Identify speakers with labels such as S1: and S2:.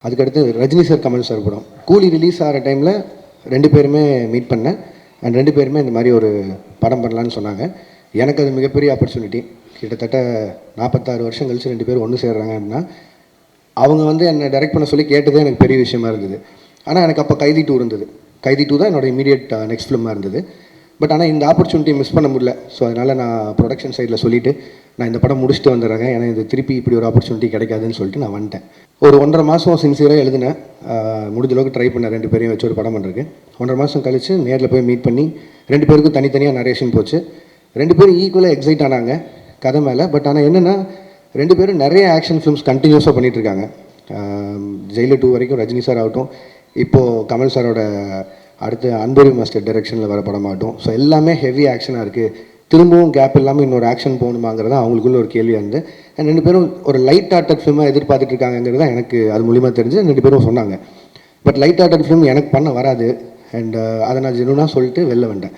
S1: அதுக்கடுத்து Rajini sir, Kamal sir படம் கூலி ரிலீஸ் ஆகிற டைமில் 2 பேருமே மீட் பண்ணேன். அண்ட் 2 பேருமே இந்த மாதிரி ஒரு படம் பண்ணலான்னு சொன்னாங்க. எனக்கு அது மிகப்பெரிய ஆப்பர்ச்சுனிட்டி. கிட்டத்தட்ட 46 வருஷம் கழிச்சு 2 பேரும் ஒன்று சேர்றாங்க அப்படின்னா, அவங்க வந்து என்னை டைரக்ட் பண்ண சொல்லி கேட்டதே எனக்கு பெரிய விஷயமா இருந்தது. ஆனால் எனக்கு அப்போ கைதி 2 இருந்தது. கைதி 2 தான் என்னோட இமீடியட் நெக்ஸ்ட் ஃபிலிமாக இருந்தது. பட் ஆனால் இந்த ஆப்பர்ச்சுனிட்டி மிஸ் பண்ண முடியல. ஸோ அதனால் நான் ப்ரொடக்ஷன் சைடில் சொல்லிவிட்டு நான் இந்த படம் முடிச்சுட்டு வந்துடுறேங்க, ஏன்னா இது திருப்பி இப்படி ஒரு ஆப்பர்ச்சுனிட்டி கிடைக்காதுன்னு சொல்லிட்டு நான் வந்துட்டேன். ஒரு 1.5 மாதம் சின்சியராக எழுதினேன். முடிஞ்ச அளவுக்கு ட்ரை பண்ணேன் 2 பேரையும் வச்சு ஒரு படம் பண்ணுறதுக்கு. 1.5 மாதம் கழித்து நேரில் போய் மீட் பண்ணி 2 பேருக்கும் தனித்தனியாக நரேஷன் போச்சு. 2 பேரும் ஈக்குவலாக எக்ஸைட் ஆனாங்க கதை மேலே. பட் ஆனால் என்னென்னா 2 பேரும் நிறைய ஆக்ஷன் ஃபிலிம்ஸ் கண்டினியூஸாக பண்ணிகிட்ருக்காங்க. ஜெயிலர் 2 வரைக்கும் ரஜினி சார் ஆகட்டும், இப்போது கமல் சாரோட அடுத்து அன்பரி மாஸ்டர் டைரக்ஷனில் வர படமாகட்டும். ஸோ எல்லாமே ஹெவி ஆக்ஷனாக இருக்குது. திரும்பவும் கேப் இல்லாமல் இன்னொரு ஆக்ஷன் போகணுமாங்கிறது தான் அவங்களுக்குள்ள ஒரு கேள்வியாக இருந்து, 2 பேரும் ஒரு லைட் ஹார்ட்டட் ஃபிலிமாக எதிர்பார்த்துட்டு இருக்காங்கிறது தான் எனக்கு அது மூலிமா தெரிஞ்சு 2 பேரும் சொன்னாங்க. பட் லைட் ஹார்ட்டட் ஃபிலிம் எனக்கு பண்ண வராது. அண்ட் அதை நான் ஜெனுனாக சொல்லிட்டு வெளில வந்துட்டேன்.